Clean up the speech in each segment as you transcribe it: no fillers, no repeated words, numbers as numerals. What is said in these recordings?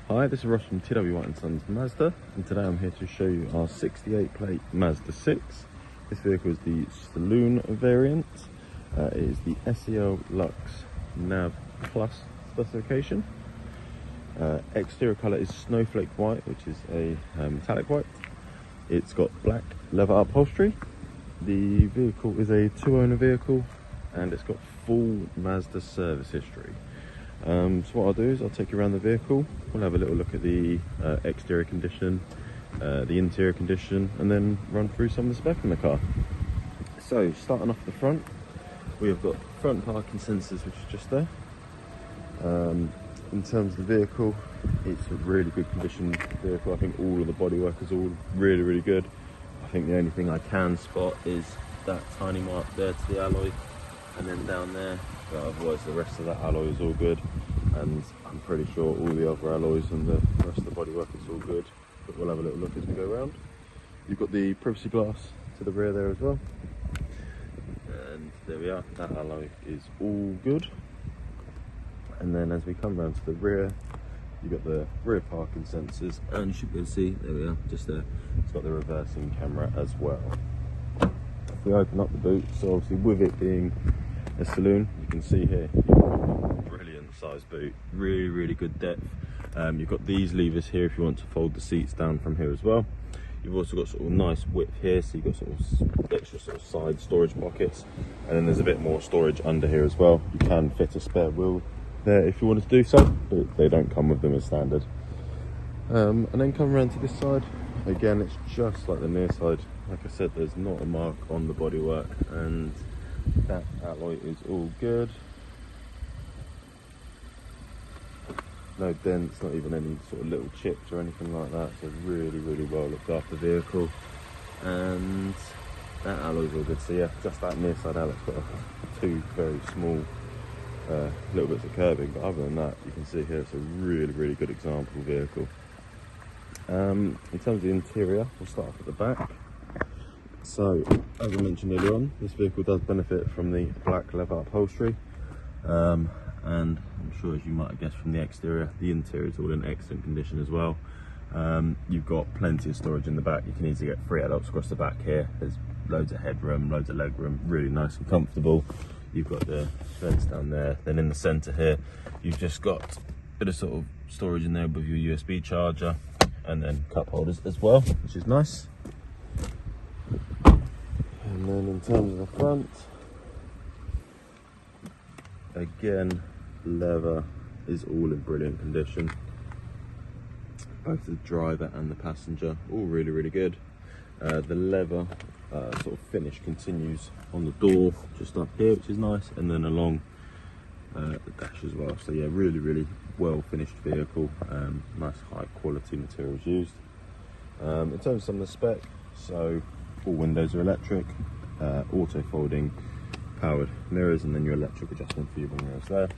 Hi, this is Ross from TW White & Sons Mazda, and today I'm here to show you our 68 plate Mazda 6. This vehicle is the saloon variant. It is the SEL Lux Nav Plus specification. Exterior colour is Snowflake white, which is a metallic white. It's got black leather upholstery. The vehicle is a two-owner vehicle, and it's got full Mazda service history. So what I'll do is I'll take you around the vehicle. We'll have a little look at the exterior condition, the interior condition, and then run through some of the spec in the car. So starting off the front, we have got front parking sensors, which is just there. In terms of the vehicle, it's a really good condition vehicle. I think all of the bodywork is all really good. I think the only thing I can spot is that tiny mark there to the alloy, and then down there. But otherwise the rest of that alloy is all good, and I'm pretty sure all the other alloys and the rest of the bodywork is all good, but we'll have a little look as we go around. You've got the privacy glass to the rear there as well, and there we are, that alloy is all good. And then as we come around to the rear, you've got the rear parking sensors, and you should be able to see, there we are, just there, it's got the reversing camera as well. If we open up the boot, so obviously with it being a saloon, you can see here you've got a brilliant sized boot, really good depth. You've got these levers here if you want to fold the seats down from here as well. You've also got sort of nice width here, so you've got sort of extra sort of side storage pockets, and then there's a bit more storage under here as well. You can fit a spare wheel there if you wanted to do so, but they don't come with them as standard. And then come around to this side, again it's just like the near side. Like I said, there's not a mark on the bodywork, and that alloy is all good. No dents, not even any sort of little chips or anything like that. It's a really well looked after vehicle, and that alloy is all good. So yeah, just that near side alloy's got two very small little bits of curving, but other than that, you can see here it's a really good example vehicle. In terms of the interior, we'll start off at the back. So, as I mentioned earlier on, this vehicle does benefit from the black leather upholstery, and I'm sure, as you might have guessed from the exterior, the interior is all in excellent condition as well. You've got plenty of storage in the back. You can easily get 3 adults across the back here. There's loads of headroom, loads of legroom, really nice and comfortable. You've got the vents down there. Then in the centre here, you've just got a bit of sort of storage in there with your USB charger, and then cup holders as well, which is nice. And then in terms of the front, again, leather is all in brilliant condition. Both the driver and the passenger, all really good. The leather sort of finish continues on the door, just up here, which is nice, and then along the dash as well. So yeah, really well finished vehicle. Nice high quality materials used. In terms of some of the spec, so all windows are electric, auto folding powered mirrors, and then your electric adjustment for your mirrors there.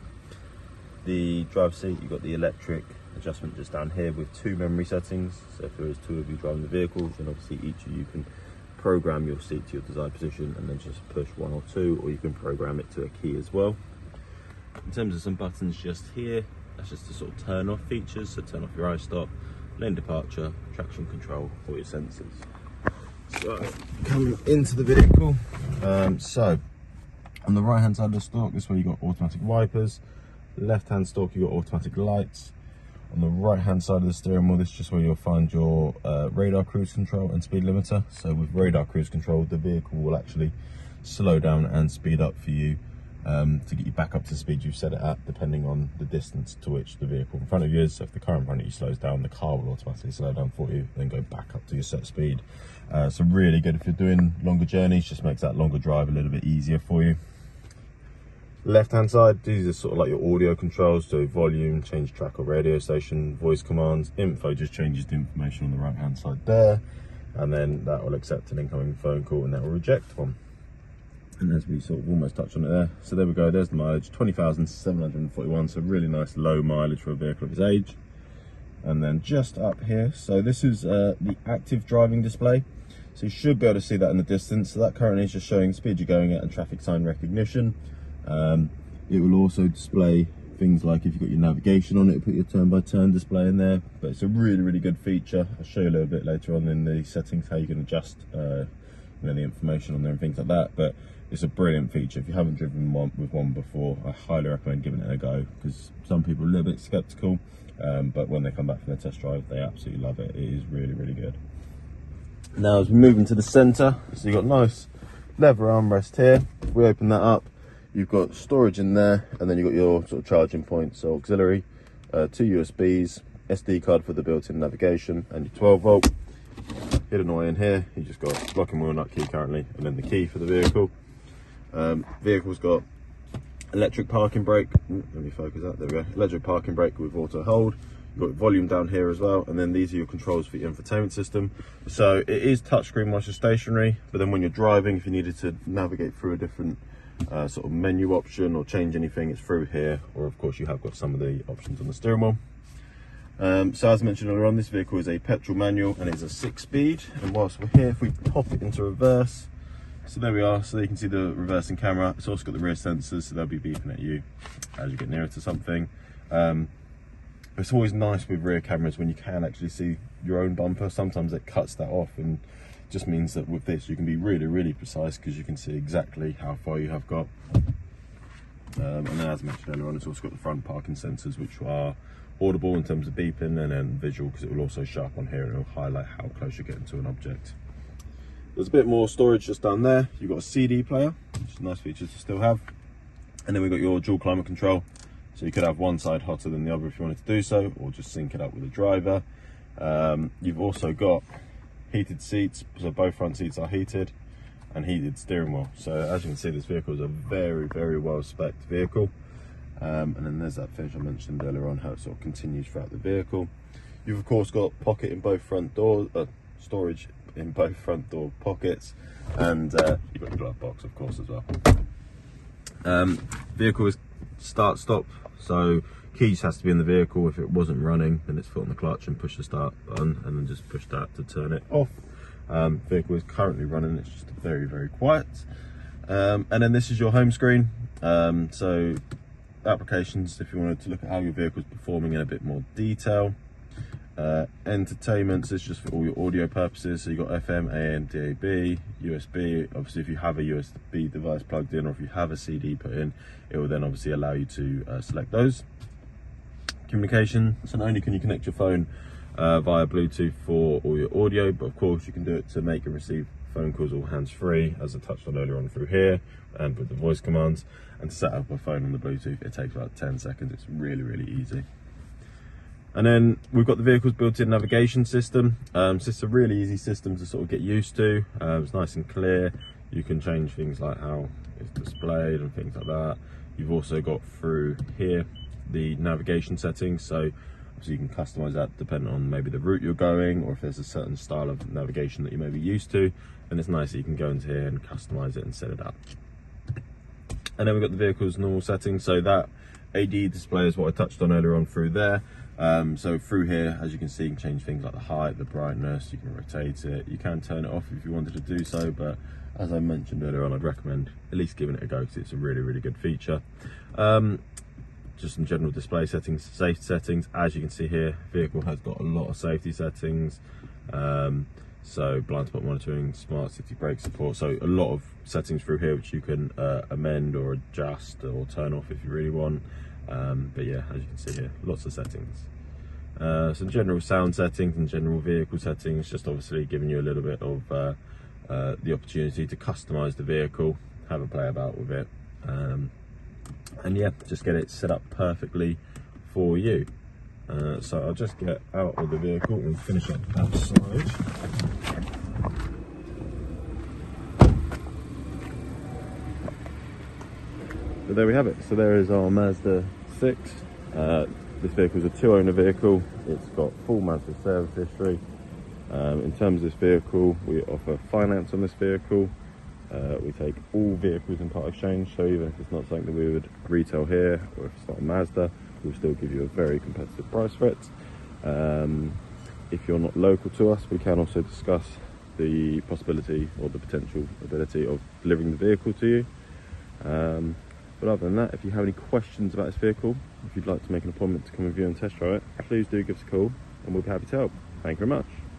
The driver's seat, you've got the electric adjustment just down here with 2 memory settings. So if there is 2 of you driving the vehicle, then obviously each of you can program your seat to your desired position and then just push 1 or 2, or you can program it to a key as well. In terms of some buttons just here, that's just the sort of turn off features, so turn off your iStop, lane departure, traction control, or your sensors. So coming into the vehicle, so on the right hand side of the stalk, this is where you've got automatic wipers. Left hand stalk, you've got automatic lights. On the right hand side of the steering wheel, this is just where you'll find your radar cruise control and speed limiter. So with radar cruise control, the vehicle will actually slow down and speed up for you to get you back up to the speed you've set it at, depending on the distance to which the vehicle in front of you is. So if the car in front of you slows down, the car will automatically slow down for you, then go back up to your set speed. So really good if you're doing longer journeys, just makes that longer drive a little bit easier for you. Left hand side, these are sort of like your audio controls, so volume, change track or radio station, voice commands. Info just changes the information on the right hand side there, and then that will accept an incoming phone call and that will reject one. And as we sort of almost touched on it there, so there we go, there's the mileage, 20,741, so really nice low mileage for a vehicle of its age. And then just up here, so this is the active driving display, so you should be able to see that in the distance. So that currently is just showing speed you're going at and traffic sign recognition. It will also display things like if you've got your navigation on it, put your turn-by-turn display in there. But it's a really good feature. I'll show you a little bit later on in the settings how you can adjust the information on there and things like that. But it's a brilliant feature. If you haven't driven with one before, I highly recommend giving it a go, because some people are a little bit skeptical, but when they come back from their test drive, they absolutely love it. It is really good. Now, as we move into the centre, so you've got nice leather armrest here. If we open that up, you've got storage in there, and then you've got your sort of charging points, so auxiliary, 2 USBs, SD card for the built-in navigation, and your 12 volt. Hidden away in here, you just got locking wheel nut key currently, and then the key for the vehicle. Vehicle's got electric parking brake. Let me focus that, there we go. Electric parking brake with auto hold. You've got volume down here as well, and then these are your controls for your infotainment system. So it is touchscreen whilst you're stationary, but then when you're driving, if you needed to navigate through a different sort of menu option or change anything, it's through here, or of course you have got some of the options on the steering wheel. So as mentioned earlier on, this vehicle is a petrol manual and it's a 6-speed, and whilst we're here, if we pop it into reverse, so there we are, so you can see the reversing camera. It's also got the rear sensors, so they'll be beeping at you as you get nearer to something. It's always nice with rear cameras when you can actually see your own bumper. Sometimes it cuts that off, and just means that with this you can be really precise, because you can see exactly how far you have got. And then, as mentioned earlier on, it's also got the front parking sensors, which are audible in terms of beeping, and then visual, because it will also show up on here and it will highlight how close you're getting to an object. There's a bit more storage just down there. You've got a CD player, which is a nice feature to still have. And then we've got your dual climate control. So you could have one side hotter than the other if you wanted to do so, or just sync it up with the driver. You've also got heated seats, so both front seats are heated, and heated steering wheel. So as you can see, this vehicle is a very well spec'd vehicle. And then there's that finish I mentioned earlier on, how it sort of continues throughout the vehicle. You've of course got pocket in both front doors, storage in both front door pockets, and you've got your glove box of course as well. Vehicle is start stop, so keys has to be in the vehicle. If it wasn't running, then it's foot on the clutch and push the start button, and then just push that to turn it off. Vehicle is currently running, it's just very quiet. And then this is your home screen. So applications, if you wanted to look at how your vehicle is performing in a bit more detail. Entertainment, so it's just for all your audio purposes, so you've got FM, AM, DAB, USB. Obviously if you have a USB device plugged in, or if you have a CD put in, it will then obviously allow you to select those. Communication, so not only can you connect your phone via Bluetooth for all your audio, but of course you can do it to make and receive phone calls all hands-free, as I touched on earlier on through here, and with the voice commands. And to set up a phone on the Bluetooth, it takes about 10 seconds. It's really easy. And then we've got the vehicle's built-in navigation system. So it's a really easy system to sort of get used to. It's nice and clear. You can change things like how it's displayed and things like that. You've also got through here the navigation settings, so obviously you can customize that depending on maybe the route you're going, or if there's a certain style of navigation that you may be used to. And it's nice that you can go into here and customize it and set it up. And then we've got the vehicle's normal settings, so that AD display is what I touched on earlier on through there. So through here, as you can see, you can change things like the height, the brightness, you can rotate it, you can turn it off if you wanted to do so, but as I mentioned earlier on, I'd recommend at least giving it a go, because it's a really good feature. Just some general display settings, safety settings. As you can see here, vehicle has got a lot of safety settings. So blind spot monitoring, smart city brake support, so a lot of settings through here which you can amend or adjust or turn off if you really want. But yeah, as you can see here, lots of settings. Some general sound settings and general vehicle settings, just obviously giving you a little bit of the opportunity to customize the vehicle, have a play about with it, and yeah, just get it set up perfectly for you. So I'll just get out of the vehicle and finish up outside. So there we have it. So there is our Mazda 6. This vehicle is a 2-owner vehicle. It's got full Mazda service history. In terms of this vehicle, we offer finance on this vehicle. We take all vehicles in part exchange, so even if it's not something that we would retail here, or if it's not a Mazda, we'll still give you a very competitive price for it. If you're not local to us, we can also discuss the possibility or the potential ability of delivering the vehicle to you. But other than that, if you have any questions about this vehicle, if you'd like to make an appointment to come and view and test drive it, please do give us a call and we'll be happy to help. Thank you very much.